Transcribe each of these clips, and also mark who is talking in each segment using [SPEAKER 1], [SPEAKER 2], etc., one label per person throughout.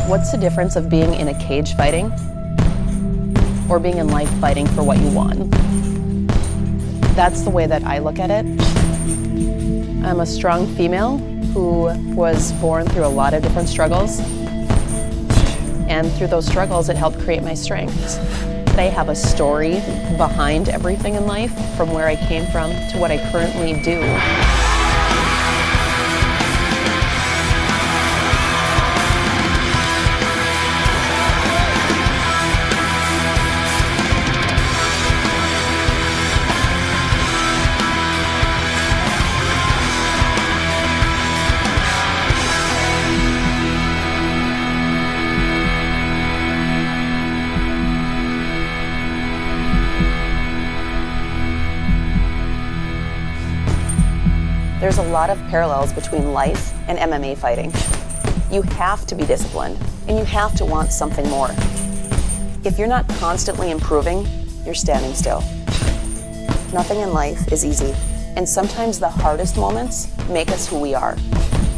[SPEAKER 1] What's the difference of being in a cage fighting or being in life fighting for what you want? That's the way that I look at it. I'm a strong female who was born through a lot of different struggles. And through those struggles, it helped create my strengths. I have a story behind everything in life, from where I came from to what I currently do. There's a lot of parallels between life and MMA fighting. You have to be disciplined, and you have to want something more. If you're not constantly improving, you're standing still. Nothing in life is easy, and sometimes the hardest moments make us who we are.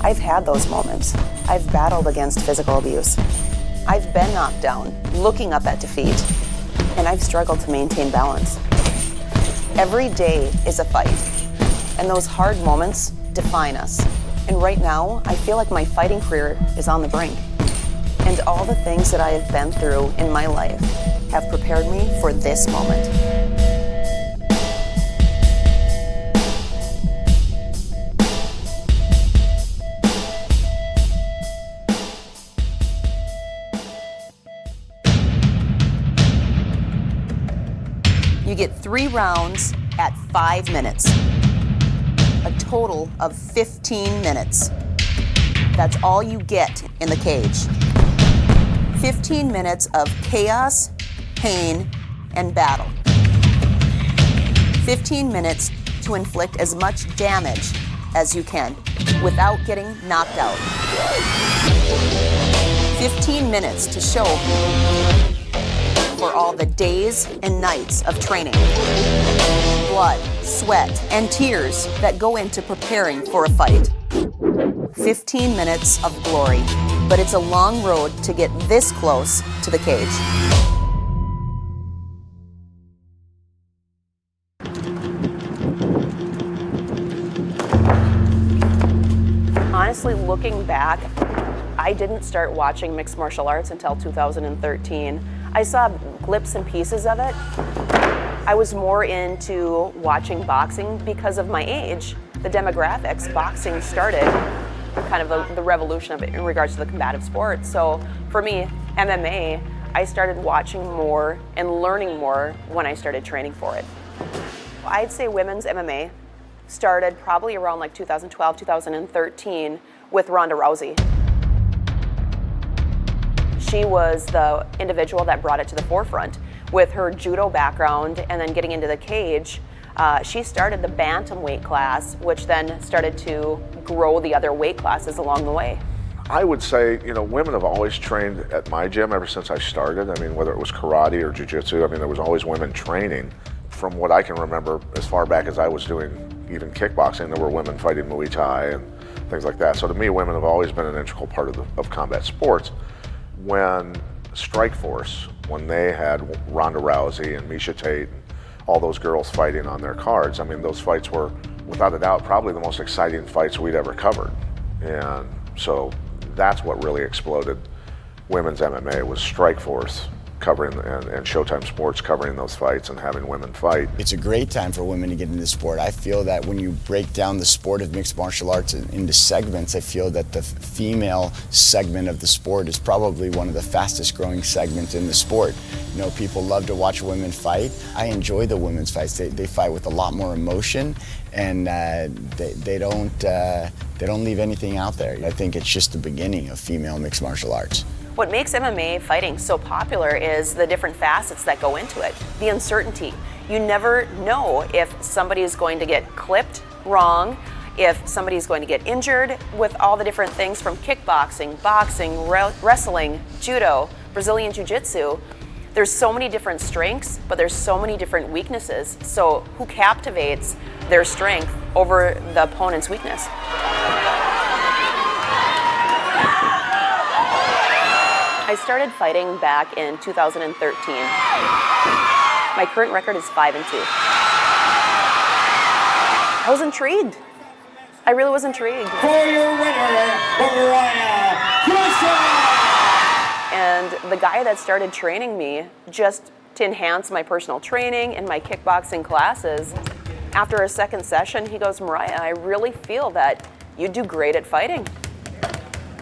[SPEAKER 1] I've had those moments. I've battled against physical abuse. I've been knocked down, looking up at defeat, and I've struggled to maintain balance. Every day is a fight. And those hard moments define us. And right now, I feel like my fighting career is on the brink. And all the things that I have been through in my life have prepared me for this moment. You get 3 rounds at 5 minutes. A total of 15 minutes. That's all you get in the cage. 15 minutes of chaos, pain, and battle. 15 minutes to inflict as much damage as you can without getting knocked out. 15 minutes to show for all the days and nights of training. Blood, sweat, and tears that go into preparing for a fight. 15 minutes of glory, but it's a long road to get this close to the cage. Honestly, looking back, I didn't start watching mixed martial arts until 2013. I saw clips and pieces of it. I was more into watching boxing because of my age. The demographics, boxing started kind of the revolution of it in regards to the combative sport. So for me, MMA, I started watching more and learning more when I started training for it. I'd say women's MMA started probably around like 2012, 2013 with Ronda Rousey. She was the individual that brought it to the forefront. With her judo background and then getting into the cage, she started the bantamweight class, which then started to grow the other weight classes along the way.
[SPEAKER 2] I would say, women have always trained at my gym ever since I started. I mean, whether it was karate or jiu-jitsu, there was always women training. From what I can remember, as far back as I was doing even kickboxing, there were women fighting Muay Thai and things like that. So to me, women have always been an integral part of combat sports. When Strikeforce, when they had Ronda Rousey and Miesha Tate and all those girls fighting on their cards, those fights were, without a doubt, probably the most exciting fights we'd ever covered. And so that's what really exploded women's MMA, was Strikeforce covering and Showtime Sports covering those fights and having women fight.
[SPEAKER 3] It's a great time for women to get into sport. I feel that when you break down the sport of mixed martial arts into segments, I feel that the female segment of the sport is probably one of the fastest growing segments in the sport. People love to watch women fight. I enjoy the women's fights. They fight with a lot more emotion, and they don't leave anything out there. I think it's just the beginning of female mixed martial arts.
[SPEAKER 1] What makes MMA fighting so popular is the different facets that go into it. The uncertainty. You never know if somebody is going to get clipped wrong, if somebody is going to get injured, with all the different things from kickboxing, boxing, wrestling, judo, Brazilian Jiu-Jitsu. There's so many different strengths, but there's so many different weaknesses. So who captivates their strength over the opponent's weakness? I started fighting back in 2013. My current record is 5-2. I was intrigued. I really was intrigued.
[SPEAKER 4] For your winner, Mariah Prussia!
[SPEAKER 1] And the guy that started training me, just to enhance my personal training and my kickboxing classes, after a second session, he goes, Mariah, I really feel that you do great at fighting.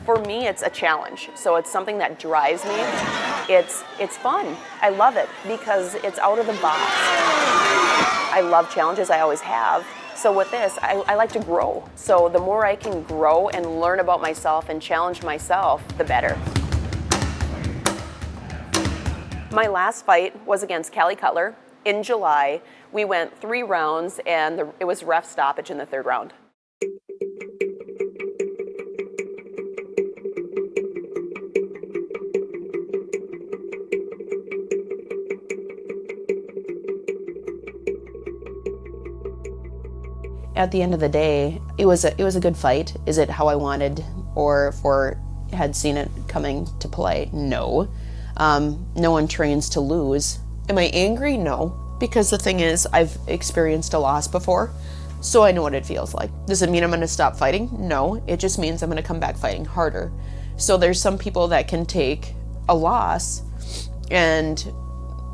[SPEAKER 1] For me, it's a challenge. So it's something that drives me. It's fun. I love it because it's out of the box. I love challenges, I always have. So with this, I like to grow. So the more I can grow and learn about myself and challenge myself, the better. My last fight was against Callie Cutler in July. We went 3 rounds and it was ref stoppage in the 3rd round. At the end of the day, it was a good fight. Is it how I wanted or had seen it coming to play? No. No one trains to lose. Am I angry? No. Because the thing is, I've experienced a loss before, so I know what it feels like. Does it mean I'm going to stop fighting? No. It just means I'm going to come back fighting harder. So there's some people that can take a loss and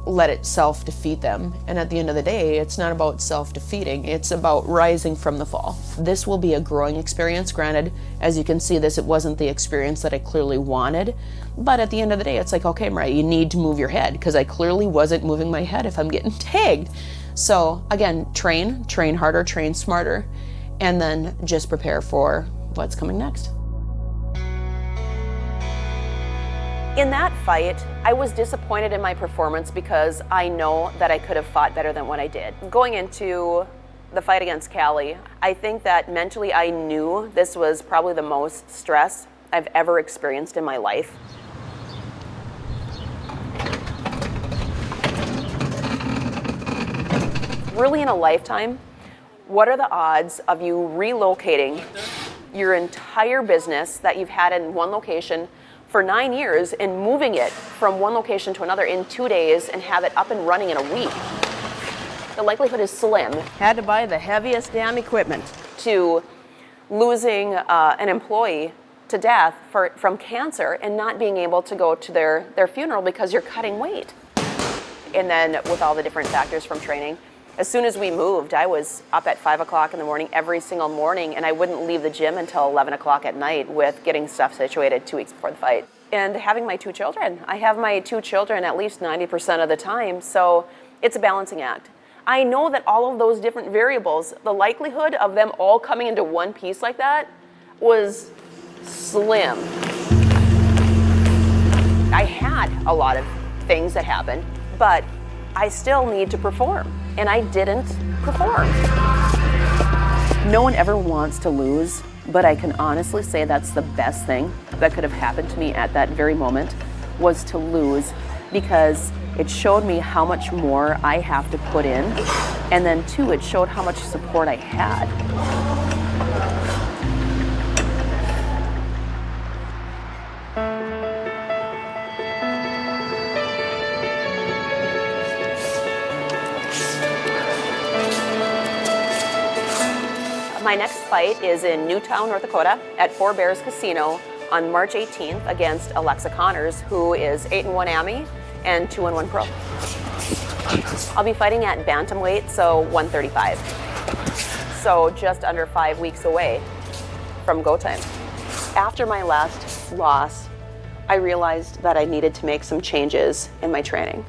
[SPEAKER 1] let it self-defeat them. And at the end of the day, it's not about self-defeating, it's about rising from the fall. This will be a growing experience. Granted, as you can see, it wasn't the experience that I clearly wanted. But at the end of the day, it's like, okay, Mariah, you need to move your head, because I clearly wasn't moving my head if I'm getting tagged. So again, train harder, train smarter, and then just prepare for what's coming next. In that fight, I was disappointed in my performance because I know that I could have fought better than what I did. Going into the fight against Callie, I think that mentally I knew this was probably the most stress I've ever experienced in my life. Really, in a lifetime, what are the odds of you relocating your entire business that you've had in one location for 9 years and moving it from one location to another in 2 days and have it up and running in a week? The likelihood is slim. Had to buy the heaviest damn equipment. To losing an employee to death from cancer and not being able to go to their funeral because you're cutting weight. And then with all the different factors from training, as soon as we moved, I was up at 5 o'clock in the morning every single morning, and I wouldn't leave the gym until 11 o'clock at night with getting stuff situated 2 weeks before the fight. And having my 2 children. I have my 2 children at least 90% of the time, so it's a balancing act. I know that all of those different variables, the likelihood of them all coming into one piece like that was slim. I had a lot of things that happened, but I still need to perform, and I didn't perform. No one ever wants to lose, but I can honestly say that's the best thing that could have happened to me at that very moment, was to lose, because it showed me how much more I have to put in, and then 2, it showed how much support I had. My next fight is in Newtown, North Dakota at 4 Bears Casino on March 18th against Alexa Connors, who is 8-1 AMI and 2-1 Pro. I'll be fighting at bantamweight, so 135. So just under 5 weeks away from go time. After my last loss, I realized that I needed to make some changes in my training.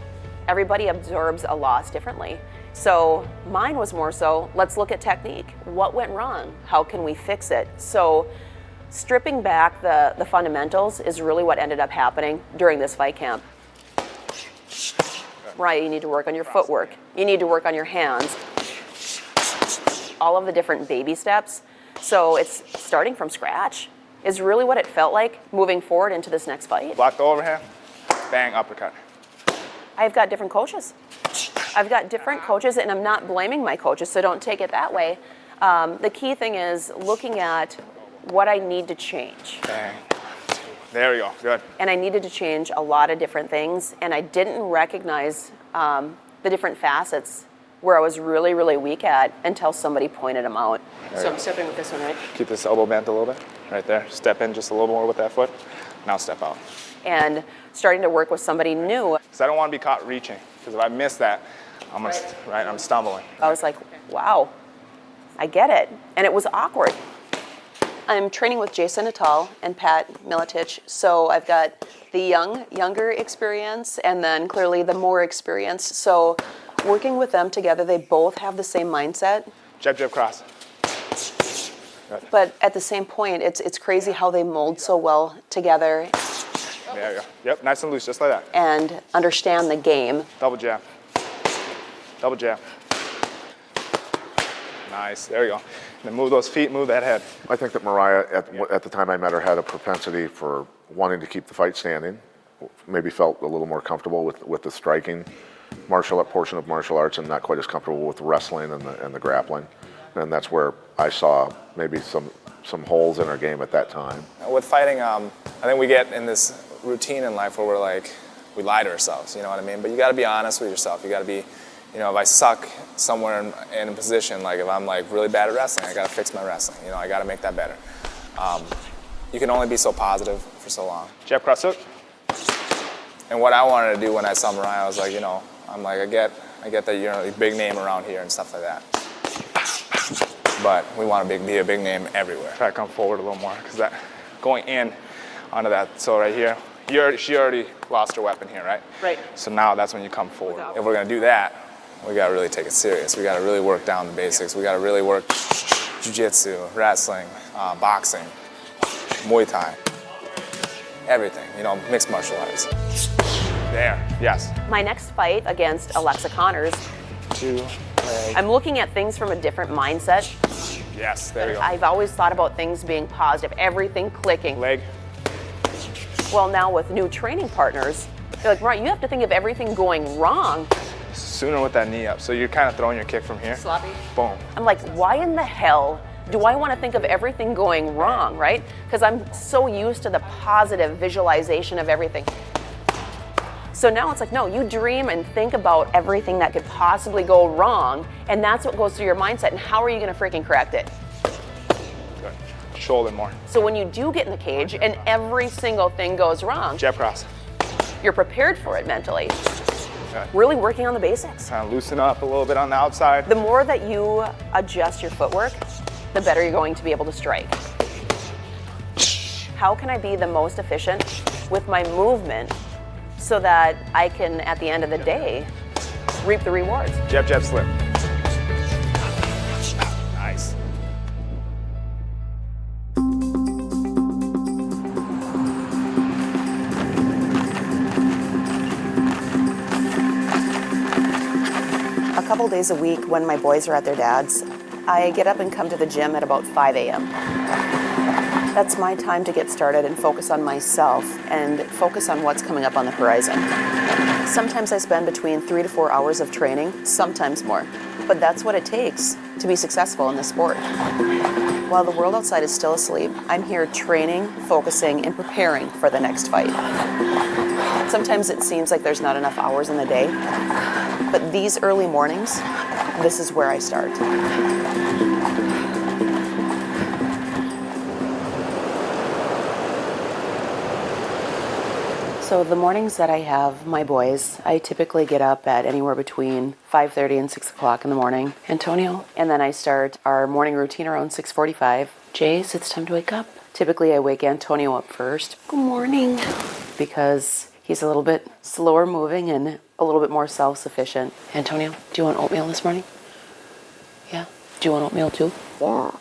[SPEAKER 1] Everybody absorbs a loss differently. So mine was more so, let's look at technique. What went wrong? How can we fix it? So stripping back the fundamentals is really what ended up happening during this fight camp. Right, you need to work on your footwork. You need to work on your hands. All of the different baby steps. So it's starting from scratch is really what it felt like moving forward into this next fight.
[SPEAKER 5] Block the overhand, bang, uppercut.
[SPEAKER 1] I've got different coaches. I've got different coaches, and I'm not blaming my coaches, so don't take it that way. The key thing is looking at what I need to change.
[SPEAKER 5] Bang. There you go. Good.
[SPEAKER 1] And I needed to change a lot of different things, and I didn't recognize the different facets where I was really, really weak at until somebody pointed them out. So I'm stepping with this one, right?
[SPEAKER 5] Keep this elbow bent a little bit. Right there. Step in just a little more with that foot. Now step out.
[SPEAKER 1] And starting to work with somebody new.
[SPEAKER 5] Because I don't want to be caught reaching. Because if I miss that, I'm stumbling.
[SPEAKER 1] I was like, wow, I get it. And it was awkward. I'm training with Jason Natal and Pat Miletich, so I've got the younger experience, and then clearly the more experienced. So working with them together, they both have the same mindset.
[SPEAKER 5] Jab, jab, cross. Good.
[SPEAKER 1] But at the same point, it's crazy how they mold so well together.
[SPEAKER 5] There you go. Yep, nice and loose, just like that.
[SPEAKER 1] And understand the game.
[SPEAKER 5] Double jab. Double jab. Nice, there you go. And then move those feet, move that head.
[SPEAKER 2] I think that Mariah, at the time I met her, had a propensity for wanting to keep the fight standing. Maybe felt a little more comfortable with the striking portion of martial arts, and not quite as comfortable with the wrestling and the grappling. And that's where I saw maybe some holes in our game at that time.
[SPEAKER 6] With fighting, I think we get in this routine in life where we lie to ourselves, you know what I mean? But you got to be honest with yourself. You got to be, you know, if I suck somewhere in a position, like if I'm like really bad at wrestling, I got to fix my wrestling. You know, I got to make that better. You can only be so positive for so long.
[SPEAKER 5] Jab, cross hook.
[SPEAKER 6] And what I wanted to do when I saw Mariah, I was like, you know, I'm like, I get that you're a big name around here and stuff like that. But we want to be a big name everywhere.
[SPEAKER 5] Try to come forward a little more, because that going in onto that. So right here, she already lost her weapon here, right?
[SPEAKER 1] Right.
[SPEAKER 5] So now that's when you come forward.
[SPEAKER 6] If we're gonna do that, we gotta really take it serious. We gotta really work down the basics. We gotta really work jiu-jitsu, wrestling, boxing, Muay Thai, everything. You know, mixed martial arts.
[SPEAKER 5] There, yes.
[SPEAKER 1] My next fight against Alexa Connors,
[SPEAKER 5] 2 leg.
[SPEAKER 1] I'm looking at things from a different mindset.
[SPEAKER 5] Yes, there you go.
[SPEAKER 1] I've always thought about things being positive, everything clicking.
[SPEAKER 5] Leg.
[SPEAKER 1] Well, now with new training partners, they're like, right, you have to think of everything going wrong.
[SPEAKER 5] Sooner with that knee up. So you're kind of throwing your kick from here.
[SPEAKER 1] Sloppy.
[SPEAKER 5] Boom.
[SPEAKER 1] I'm like, why in the hell do I want to think of everything going wrong, right? Because I'm so used to the positive visualization of everything. So now it's like, no, you dream and think about everything that could possibly go wrong, and that's what goes through your mindset, and how are you going to freaking correct it?
[SPEAKER 5] Good. Shoulder more.
[SPEAKER 1] So when you do get in the cage and every single thing goes wrong,
[SPEAKER 5] Jab, cross.
[SPEAKER 1] you're prepared for it mentally.
[SPEAKER 5] Okay.
[SPEAKER 1] Really working on the basics.
[SPEAKER 5] Kind of loosen up a little bit on the outside.
[SPEAKER 1] The more that you adjust your footwork, the better you're going to be able to strike. How can I be the most efficient with my movement so that I can, at the end of the day, reap the rewards?
[SPEAKER 5] Jab, jab, slip. Nice.
[SPEAKER 1] A couple days a week when my boys are at their dad's, I get up and come to the gym at about 5 a.m. That's my time to get started and focus on myself and focus on what's coming up on the horizon. Sometimes I spend between 3 to 4 hours of training, sometimes more. But that's what it takes to be successful in this sport. While the world outside is still asleep, I'm here training, focusing, and preparing for the next fight. Sometimes it seems like there's not enough hours in the day, but these early mornings, this is where I start. So the mornings that I have my boys, I typically get up at anywhere between 5:30 and 6 o'clock in the morning. Antonio. And then I start our morning routine around 6:45. Jace, it's time to wake up. Typically I wake Antonio up first. Good morning. Because he's a little bit slower moving and a little bit more self-sufficient. Antonio, do you want oatmeal this morning? Yeah? Do you want oatmeal too? Yeah.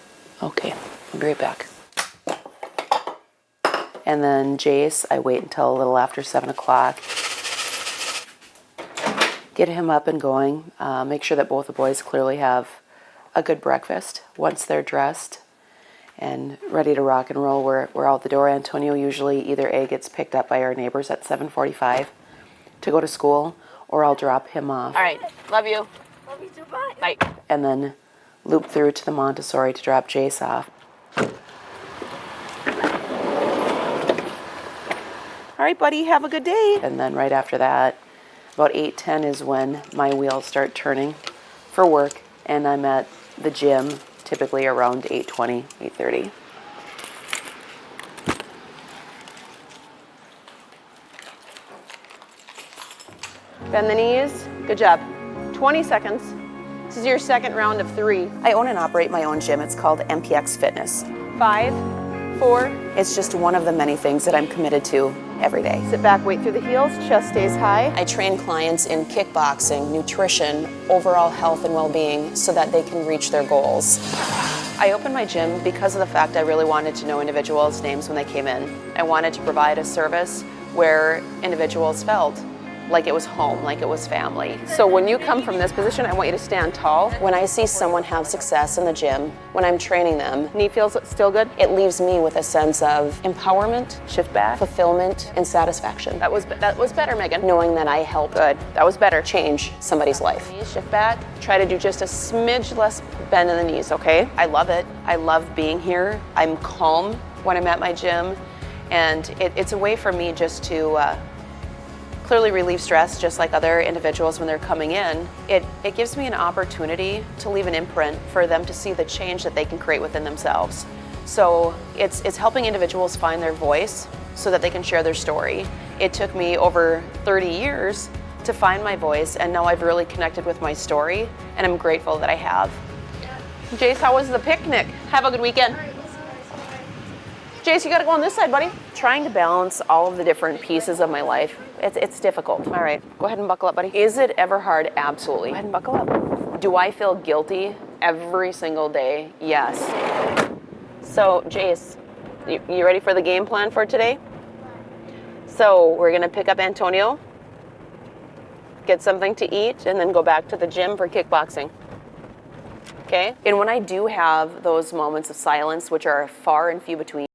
[SPEAKER 1] Okay, I'll be right back. And then Jace, I wait until a little after 7 o'clock. Get him up and going. Make sure that both the boys clearly have a good breakfast. Once they're dressed and ready to rock and roll, we're out the door. Antonio usually either A, gets picked up by our neighbors at 7:45 to go to school, or I'll drop him off. All right, love you. Love you too, bye. Bye. And then loop through to the Montessori to drop Jace off. right, buddy, have a good day. And then right after that, about 8:10 is when my wheels start turning for work, and I'm at the gym typically around 8:20, 8:30. Bend the knees. Good job. 20 seconds. This is your second round of 3. I own and operate my own gym. It's called MPX Fitness. 5, 4. It's just one of the many things that I'm committed to every day. Sit back, weight through the heels, chest stays high. I train clients in kickboxing, nutrition, overall health and well-being so that they can reach their goals. I opened my gym because of the fact I really wanted to know individuals' names when they came in. I wanted to provide a service where individuals felt like it was home, like it was family. So when you come from this position, I want you to stand tall. When I see someone have success in the gym, when I'm training them, knee feels still good, it leaves me with a sense of empowerment, shift back, fulfillment, and satisfaction. That was better, Megan. Knowing that I helped, good, that was better, change somebody's life. Shift back, try to do just a smidge less bend in the knees, okay? I love it. I love being here. I'm calm when I'm at my gym, and it's a way for me just to clearly relieve stress, just like other individuals when they're coming in. It gives me an opportunity to leave an imprint for them to see the change that they can create within themselves. So it's helping individuals find their voice so that they can share their story. It took me over 30 years to find my voice, and now I've really connected with my story, and I'm grateful that I have. Jace, how was the picnic? Have a good weekend. Jace, you gotta go on this side, buddy. Trying to balance all of the different pieces of my life, it's difficult. All right, go ahead and buckle up, buddy. Is it ever hard? Absolutely. Go ahead and buckle up. Do I feel guilty every single day? Yes. So, Jace, you ready for the game plan for today? So, we're gonna pick up Antonio, get something to eat, and then go back to the gym for kickboxing. Okay? And when I do have those moments of silence, which are far and few between,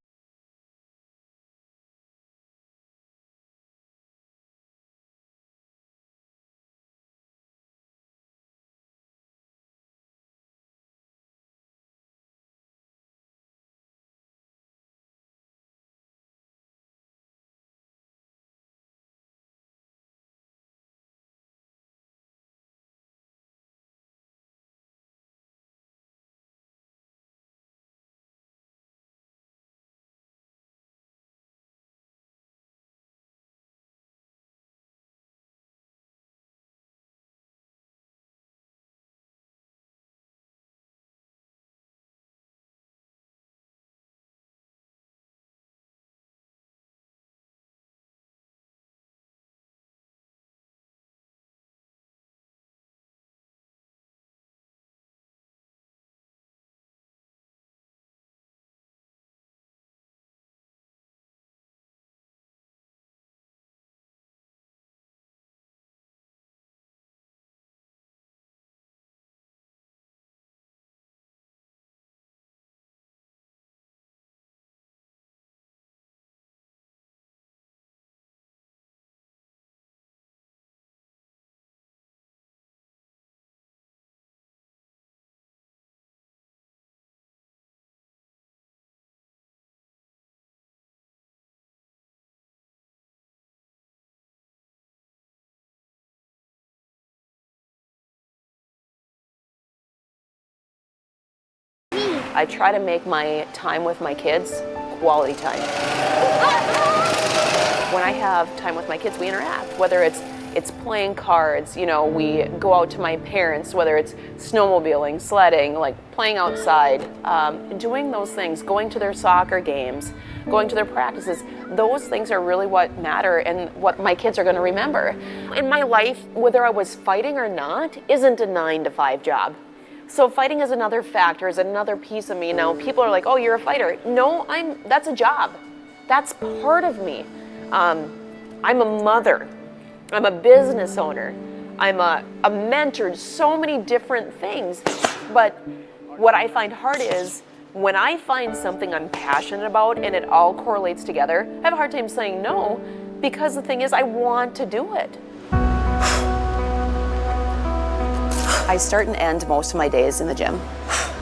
[SPEAKER 1] I try to make my time with my kids quality time. When I have time with my kids, we interact, whether it's playing cards, you know, we go out to my parents, whether it's snowmobiling, sledding, like playing outside, doing those things, going to their soccer games, going to their practices. Those things are really what matter and what my kids are going to remember. In my life, whether I was fighting or not, isn't a 9-to-5 job. So fighting is another factor, is another piece of me. Now, people are like, oh, you're a fighter. No, that's a job. That's part of me. I'm a mother. I'm a business owner. I'm a mentor, so many different things. But what I find hard is when I find something I'm passionate about and it all correlates together, I have a hard time saying no, because the thing is I want to do it. I start and end most of my days in the gym.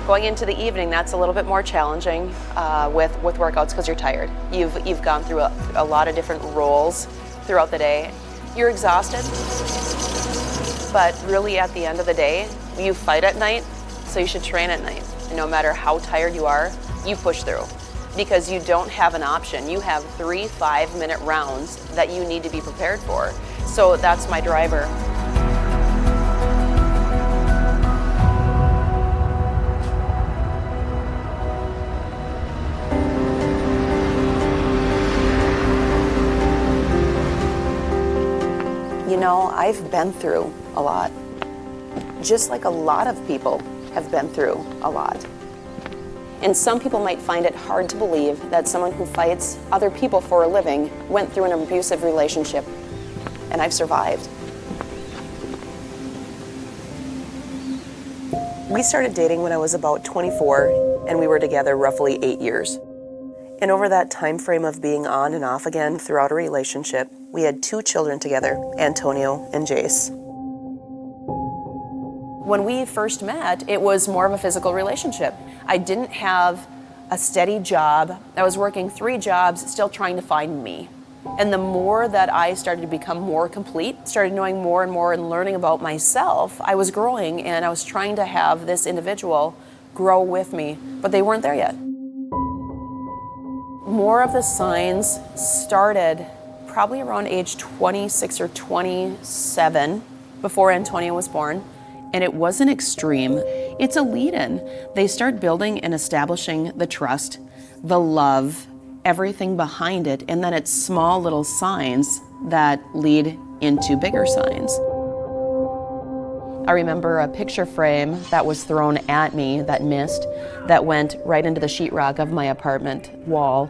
[SPEAKER 1] Going into the evening, that's a little bit more challenging with workouts because you're tired. You've gone through a lot of different roles throughout the day. You're exhausted, but really at the end of the day, you fight at night, so you should train at night. And no matter how tired you are, you push through because you don't have an option. You have 3 5-minute rounds that you need to be prepared for. So that's my driver. You know, I've been through a lot, just like a lot of people have been through a lot. And some people might find it hard to believe that someone who fights other people for a living went through an abusive relationship, and I've survived. We started dating when I was about 24, and we were together roughly 8 years. And over that time frame of being on and off again throughout a relationship, we had 2 children together, Antonio and Jace. When we first met, it was more of a physical relationship. I didn't have a steady job. I was working 3 jobs, still trying to find me. And the more that I started to become more complete, started knowing more and more and learning about myself, I was growing and I was trying to have this individual grow with me, but they weren't there yet. More of the signs started probably around age 26 or 27 before Antonio was born. And it wasn't extreme. It's a lead-in. They start building and establishing the trust, the love, everything behind it, and then it's small little signs that lead into bigger signs. I remember a picture frame that was thrown at me that missed, that went right into the sheetrock of my apartment wall.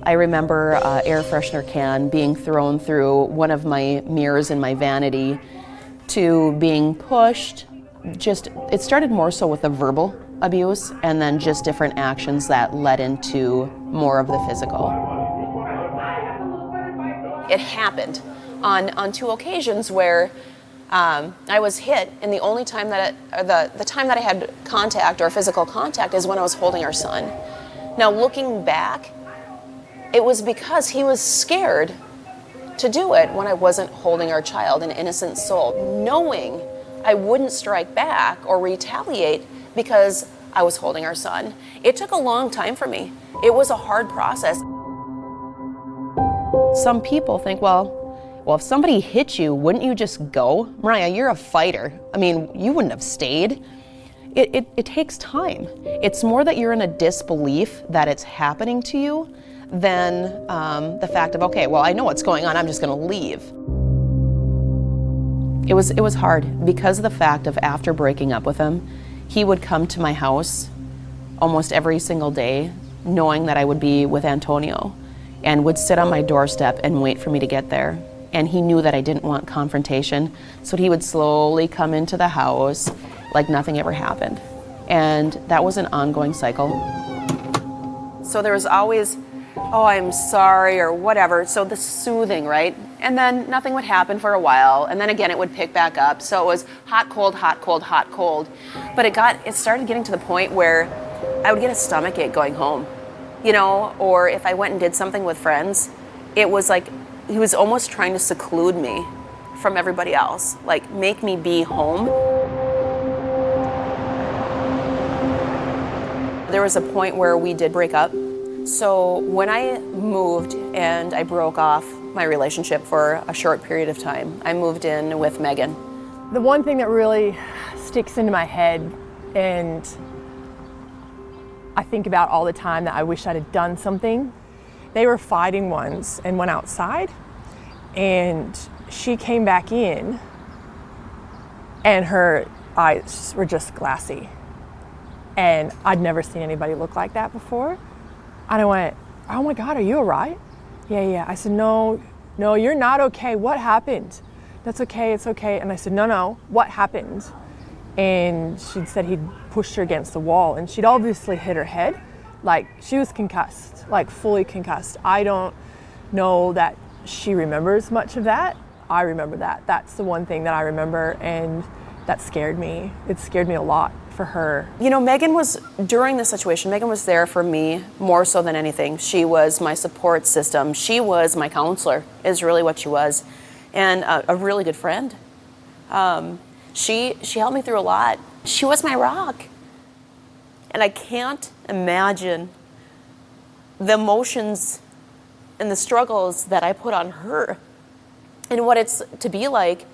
[SPEAKER 1] I remember an air freshener can being thrown through one of my mirrors in my vanity to being pushed. It started more so with the verbal abuse and then just different actions that led into more of the physical. It happened on 2 occasions where I was hit, and the only time that the time that I had contact or physical contact is when I was holding our son. Now looking back, it was because he was scared to do it when I wasn't holding our child, an innocent soul, knowing I wouldn't strike back or retaliate because I was holding our son. It took a long time for me. It was a hard process. Some people think, well, if somebody hit you, wouldn't you just go? Mariah, you're a fighter. I mean, you wouldn't have stayed. It takes time. It's more that you're in a disbelief that it's happening to you than the fact of, okay, well, I know what's going on, I'm just gonna leave. It was hard because of the fact of after breaking up with him, he would come to my house almost every single day knowing that I would be with Antonio and would sit on my doorstep and wait for me to get there. And he knew that I didn't want confrontation, so he would slowly come into the house like nothing ever happened. And that was an ongoing cycle. So there was always, oh, I'm sorry, or whatever. So the soothing, right? And then nothing would happen for a while, and then again it would pick back up. So it was hot, cold, hot, cold, hot, cold. But it started getting to the point where I would get a stomach ache going home, you know, or if I went and did something with friends, it was like he was almost trying to seclude me from everybody else, like make me be home. There was a point where we did break up. So when I moved and I broke off my relationship for a short period of time, I moved in with Megan.
[SPEAKER 7] The one thing that really sticks into my head and I think about all the time that I wish I'd have done something, they were fighting once and went outside, and she came back in and her eyes were just glassy. And I'd never seen anybody look like that before. And I went, oh my God, are you all right? Yeah. I said, no, you're not okay. What happened? That's okay, it's okay. And I said, no, what happened? And she'd said he'd pushed her against the wall, and she'd obviously hit her head. Like, she was concussed, like fully concussed. I don't know that she remembers much of that. I remember that. That's the one thing that I remember, and that scared me. It scared me a lot for for her?
[SPEAKER 1] You know, Megan was, during the situation, Megan was there for me more so than anything. She was my support system. She was my counselor, is really what she was, and a really good friend. She helped me through a lot. She was my rock. And I can't imagine the emotions and the struggles that I put on her and what it's to be like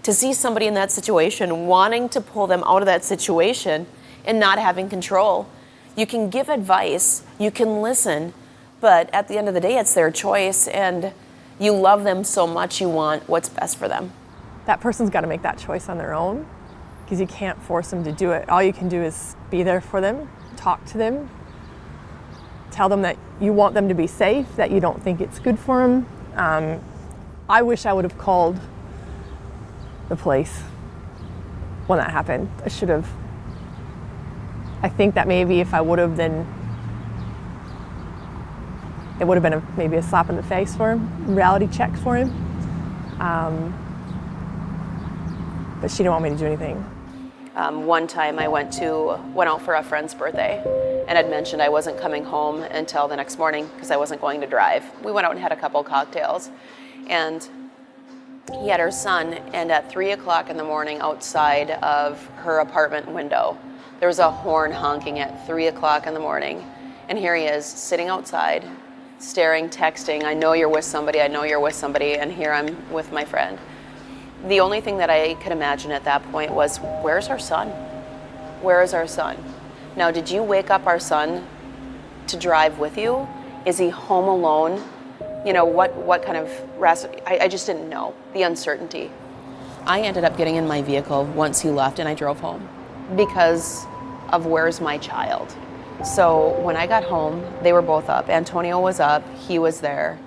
[SPEAKER 1] to see somebody in that situation wanting to pull them out of that situation and not having control. You can give advice, you can listen, but at the end of the day, it's their choice, and you love them so much you want what's best for them.
[SPEAKER 7] That person's got to make that choice on their own, because you can't force them to do it. All you can do is be there for them, talk to them, tell them that you want them to be safe, that you don't think it's good for them. I wish I would have called the police when that happened. I should have. I think that maybe if I would have, then it would have been maybe a slap in the face for him, reality check for him. But she didn't want me to do anything.
[SPEAKER 1] One time I went out for a friend's birthday and had mentioned I wasn't coming home until the next morning because I wasn't going to drive. We went out and had a couple cocktails, and he had her son, and at 3 o'clock in the morning outside of her apartment window, there was a horn honking at 3 o'clock in the morning. And here he is sitting outside, staring, texting, I know you're with somebody, and here I'm with my friend. The only thing that I could imagine at that point was, where's our son? Where is our son? Now, did you wake up our son to drive with you? Is he home alone? You know, what kind of I just didn't know, the uncertainty. I ended up getting in my vehicle once he left, and I drove home because of where's my child. So when I got home, they were both up. Antonio was up, he was there,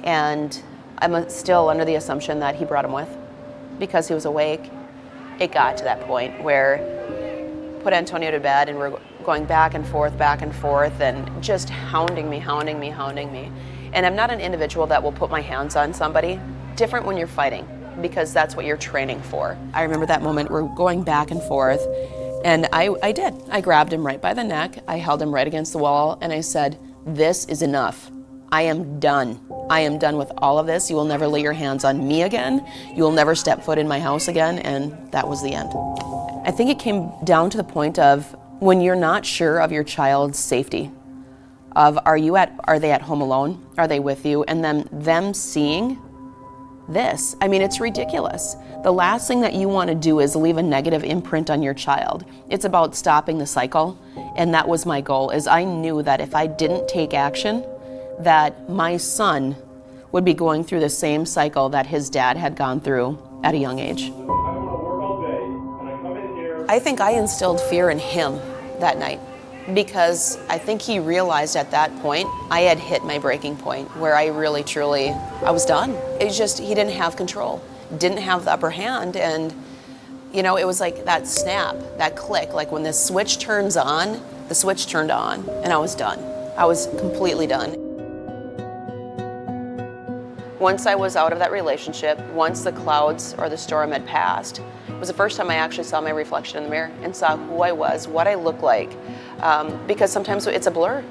[SPEAKER 1] and I'm still under the assumption that he brought him with because he was awake. It got to that point where put Antonio to bed, and we're going back and forth, and just hounding me. And I'm not an individual that will put my hands on somebody. Different when you're fighting, because that's what you're training for. I remember that moment, we're going back and forth, and I did. I grabbed him right by the neck, I held him right against the wall, and I said, this is enough. I am done. I am done with all of this. You will never lay your hands on me again. You will never step foot in my house again, and that was the end. I think it came down to the point of when you're not sure of your child's safety, of are they at home alone? Are they with you? And then them seeing this. I mean, it's ridiculous. The last thing that you want to do is leave a negative imprint on your child. It's about stopping the cycle, and that was my goal, is I knew that if I didn't take action, that my son would be going through the same cycle that his dad had gone through at a young age. I think I instilled fear in him that night, because I think he realized at that point I had hit my breaking point where I really, truly, I was done. It's just, he didn't have control, didn't have the upper hand, and you know, it was like that snap, that click, like when the switch turns on, the switch turned on, and I was done. I was completely done. Once I was out of that relationship, once the clouds or the storm had passed, it was the first time I actually saw my reflection in the mirror and saw who I was, what I looked like. Because sometimes it's a blur.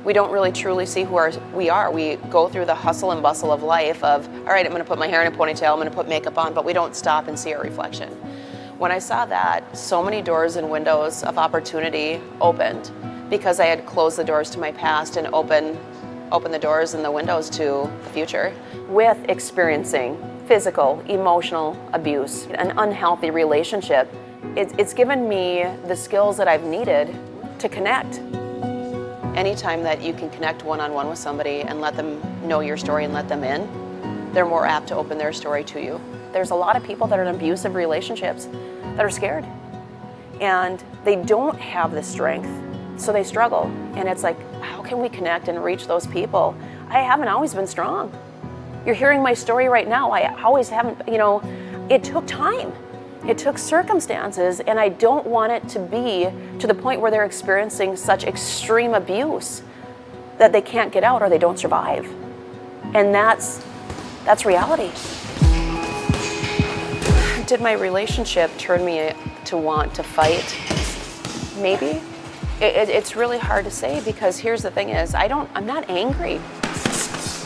[SPEAKER 1] We don't really truly see who we are. We go through the hustle and bustle of life of, all right, I'm gonna put my hair in a ponytail, I'm gonna put makeup on, but we don't stop and see our reflection. When I saw that, so many doors and windows of opportunity opened because I had closed the doors to my past and opened the doors and the windows to the future. With experiencing physical, emotional abuse, an unhealthy relationship, it's given me the skills that I've needed to connect. Anytime that you can connect one-on-one with somebody and let them know your story and let them in, they're more apt to open their story to you. There's a lot of people that are in abusive relationships that are scared, and they don't have the strength, so they struggle. And it's like, how can we connect and reach those people? I haven't always been strong. You're hearing my story right now. I always haven't, it took time. It took circumstances, and I don't want it to be to the point where they're experiencing such extreme abuse that they can't get out or they don't survive. And that's reality. Did my relationship turn me to want to fight? Maybe. It's really hard to say because here's the thing is, I'm not angry.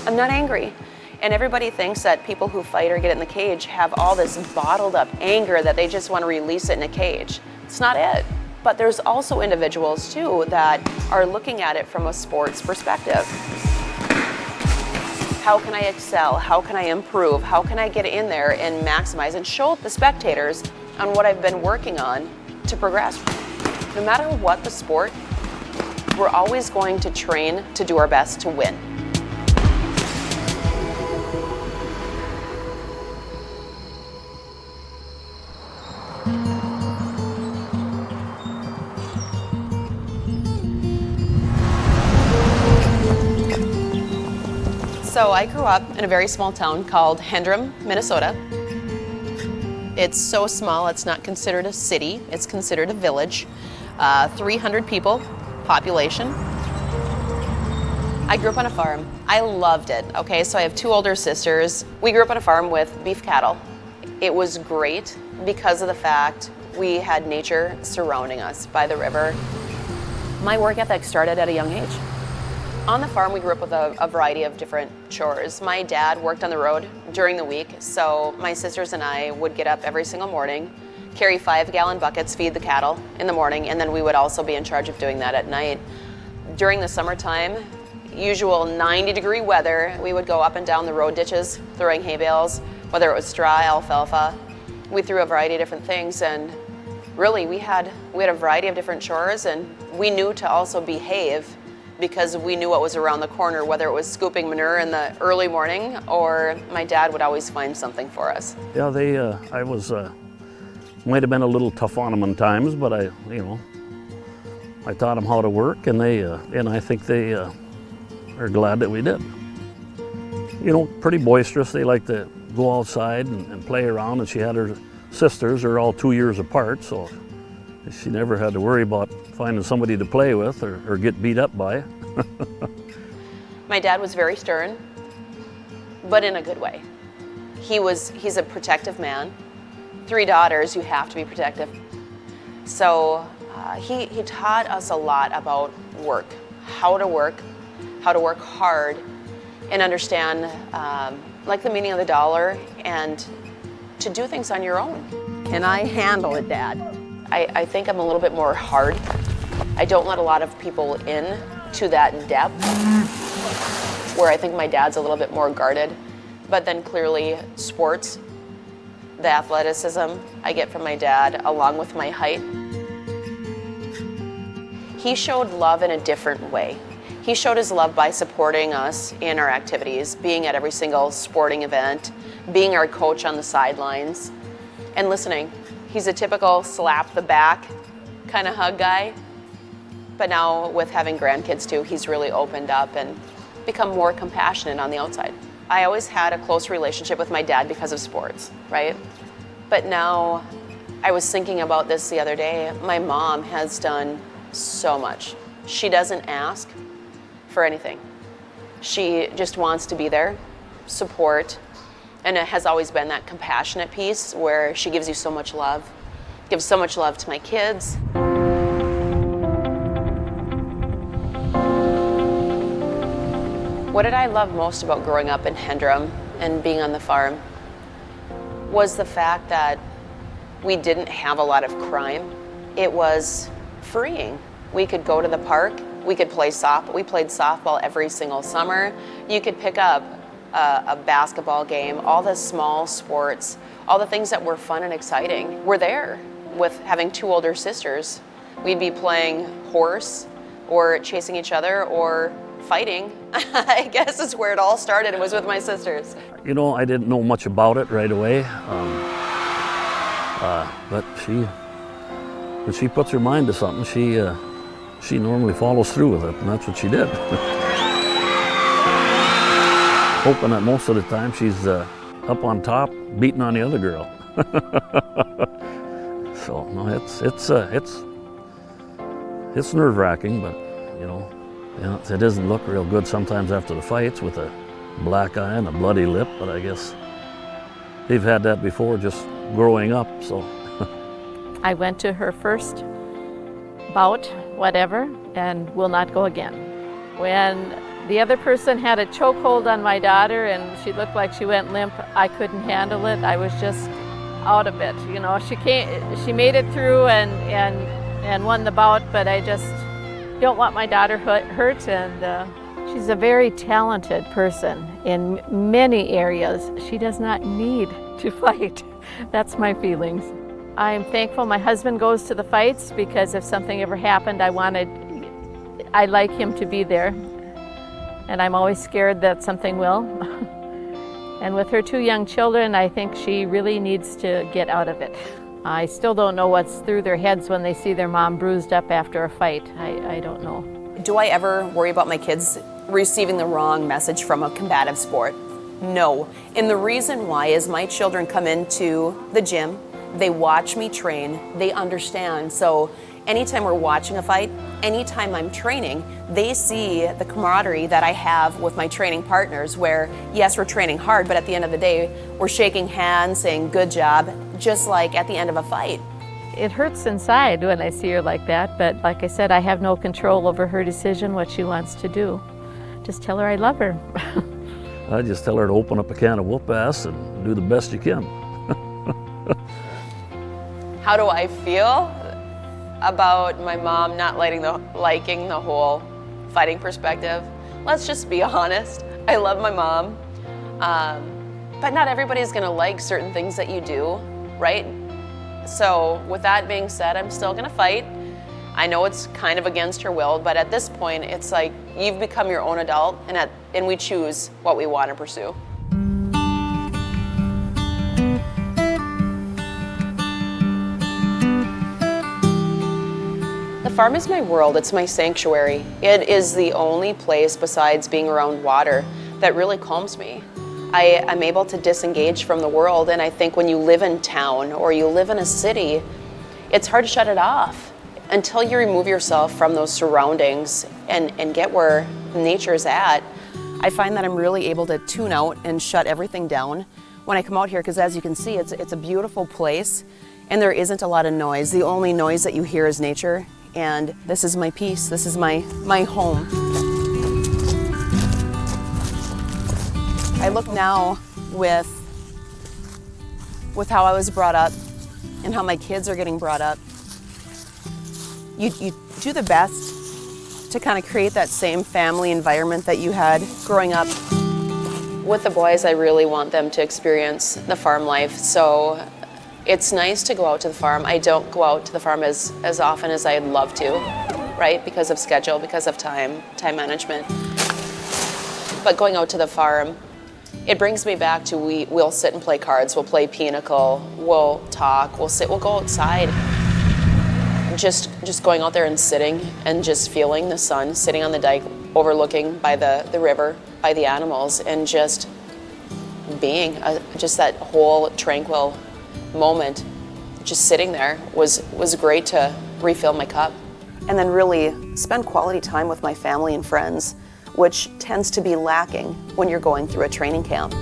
[SPEAKER 1] I'm not angry. And everybody thinks that people who fight or get in the cage have all this bottled up anger that they just want to release it in a cage. It's not it. But there's also individuals too that are looking at it from a sports perspective. How can I excel? How can I improve? How can I get in there and maximize and show the spectators on what I've been working on to progress? No matter what the sport, we're always going to train to do our best to win. So I grew up in a very small town called Hendrum, Minnesota. It's so small, it's not considered a city, it's considered a village. 300 people, population. I grew up on a farm. I loved it, okay? So I have 2 older sisters. We grew up on a farm with beef cattle. It was great because of the fact we had nature surrounding us by the river. My work ethic started at a young age. On the farm, we grew up with a variety of different chores. My dad worked on the road during the week, so my sisters and I would get up every single morning, carry 5-gallon buckets, feed the cattle in the morning, and then we would also be in charge of doing that at night. During the summertime, usual 90-degree weather, we would go up and down the road ditches, throwing hay bales, whether it was straw, alfalfa. We threw a variety of different things, and really we had a variety of different chores, and we knew to also behave because we knew what was around the corner, whether it was scooping manure in the early morning or my dad would always find something for us.
[SPEAKER 8] Yeah, I was, might have been a little tough on them in times, but I taught them how to work, and I think they are glad that we did. You know, pretty boisterous. They like to go outside and play around, and she had her sisters, they're all 2 years apart, so she never had to worry about finding somebody to play with or get beat up by.
[SPEAKER 1] My dad was very stern, but in a good way. He's a protective man. 3 daughters, you have to be protective. So he taught us a lot about work, how to work hard, and understand like the meaning of the dollar and to do things on your own. Can I handle it, Dad? I think I'm a little bit more hard. I don't let a lot of people in to that depth, where I think my dad's a little bit more guarded. But then clearly sports, the athleticism I get from my dad, along with my height. He showed love in a different way. He showed his love by supporting us in our activities, being at every single sporting event, being our coach on the sidelines, and listening. He's a typical slap the back kind of hug guy, but now with having grandkids too, he's really opened up and become more compassionate on the outside. I always had a close relationship with my dad because of sports, right? But now, I was thinking about this the other day, my mom has done so much. She doesn't ask for anything. She just wants to be there, support, and it has always been that compassionate piece where she gives you so much love, gives so much love to my kids. What did I love most about growing up in Hendrum and being on the farm was the fact that we didn't have a lot of crime. It was freeing. We could go to the park, we could play softball. We played softball every single summer. You could pick up a basketball game, all the small sports, all the things that were fun and exciting were there. With having 2 older sisters, we'd be playing horse or chasing each other or fighting. I guess is where it all started. It was with my sisters.
[SPEAKER 8] You know, I didn't know much about it right away, but when she puts her mind to something, she normally follows through with it, and that's what she did. Hoping that most of the time she's up on top, beating on the other girl. So no, it's nerve-wracking, but you know, it doesn't look real good sometimes after the fights with a black eye and a bloody lip. But I guess they've had that before, just growing up. So
[SPEAKER 9] I went to her first bout, whatever, and will not go again. When the other person had a chokehold on my daughter and she looked like she went limp, I couldn't handle it. I was just out of it. You know, she made it through and won the bout, but I just don't want my daughter hurt. And she's a very talented person in many areas. She does not need to fight. That's my feelings. I'm thankful my husband goes to the fights because if something ever happened, I like him to be there. And I'm always scared that something will. And with her 2 young children, I think she really needs to get out of it. I still don't know what's through their heads when they see their mom bruised up after a fight. I don't know.
[SPEAKER 1] Do I ever worry about my kids receiving the wrong message from a combative sport? No. And the reason why is my children come into the gym, they watch me train, they understand. So anytime we're watching a fight, anytime I'm training, they see the camaraderie that I have with my training partners where, yes, we're training hard, but at the end of the day, we're shaking hands, saying good job, just like at the end of a fight.
[SPEAKER 9] It hurts inside when I see her like that, but like I said, I have no control over her decision, what she wants to do. Just tell her I love her.
[SPEAKER 8] I just tell her to open up a can of whoop ass and do the best you can.
[SPEAKER 1] How do I feel about my mom not liking the whole fighting perspective? Let's just be honest. I love my mom, but not everybody's gonna like certain things that you do, right? So with that being said, I'm still gonna fight. I know it's kind of against her will, but at this point, it's like you've become your own adult, and we choose what we want to pursue. The farm is my world, it's my sanctuary. It is the only place besides being around water that really calms me. I'm able to disengage from the world, and I think when you live in town or you live in a city, it's hard to shut it off until you remove yourself from those surroundings and get where nature is at. I find that I'm really able to tune out and shut everything down when I come out here, because as you can see, it's a beautiful place and there isn't a lot of noise. The only noise that you hear is nature, and this is my peace, this is my home. I look now with how I was brought up and how my kids are getting brought up. You do the best to kind of create that same family environment that you had growing up. With the boys, I really want them to experience the farm life, so it's nice to go out to the farm. I don't go out to the farm as often as I'd love to, right? Because of schedule, because of time management. But going out to the farm, it brings me back to we'll sit and play cards, we'll play pinochle, we'll talk, we'll go outside. Just going out there and sitting and just feeling the sun, sitting on the dike, overlooking by the river, by the animals, and just being, just that whole tranquil moment, just sitting there was great to refill my cup. And then really spend quality time with my family and friends, which tends to be lacking when you're going through a training camp.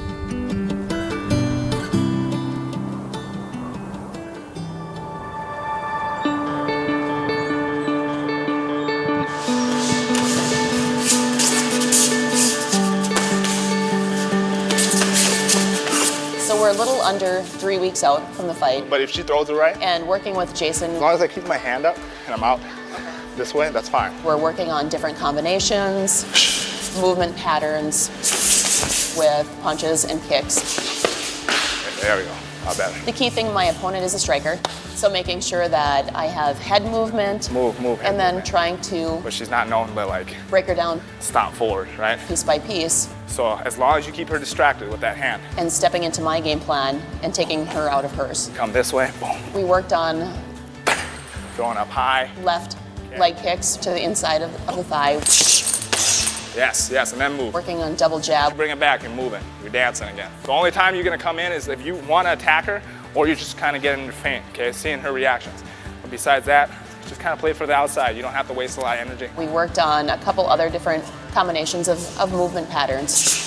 [SPEAKER 1] So we're a little under 3 weeks out from the fight.
[SPEAKER 5] But if she throws it right,
[SPEAKER 1] And working with Jason,
[SPEAKER 5] as long as I keep my hand up and I'm out this way, that's fine.
[SPEAKER 1] we're working on different combinations, movement patterns with punches and kicks.
[SPEAKER 5] There we go, a lot better.
[SPEAKER 1] The key thing, my opponent is a striker, so making sure that I have head movement,
[SPEAKER 5] Move, head
[SPEAKER 1] and then
[SPEAKER 5] movement.
[SPEAKER 1] trying to
[SPEAKER 5] But she's not known to like
[SPEAKER 1] break her down
[SPEAKER 5] stomp forward, right?
[SPEAKER 1] piece by piece,
[SPEAKER 5] So as long as you keep her distracted with that hand,
[SPEAKER 1] and stepping into my game plan and taking her out of hers.
[SPEAKER 5] come this way, boom,
[SPEAKER 1] We worked on
[SPEAKER 5] throwing up high.
[SPEAKER 1] left leg kicks to the inside of the thigh,
[SPEAKER 5] Yes, and then move.
[SPEAKER 1] working on double jab.
[SPEAKER 5] Bring it back and moving. You're dancing again. The only time you're gonna come in is if you wanna attack her or you're just kind of getting her faint, okay? Seeing her reactions. But besides that, just kind of play for the outside. You don't have to waste a lot of energy.
[SPEAKER 1] We worked on a couple other different combinations of movement patterns.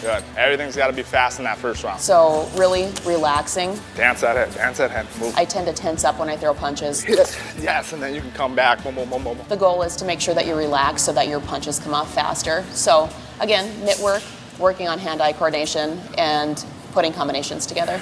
[SPEAKER 5] Good. Everything's got to be fast in that first round.
[SPEAKER 1] So really relaxing.
[SPEAKER 5] Dance that head, move.
[SPEAKER 1] I tend to tense up when I throw punches.
[SPEAKER 5] Yes, and then you can come back, boom, boom, boom, boom.
[SPEAKER 1] The goal is to make sure that you relax so that your punches come off faster. So again, mitt work, working on hand-eye coordination, and putting combinations together.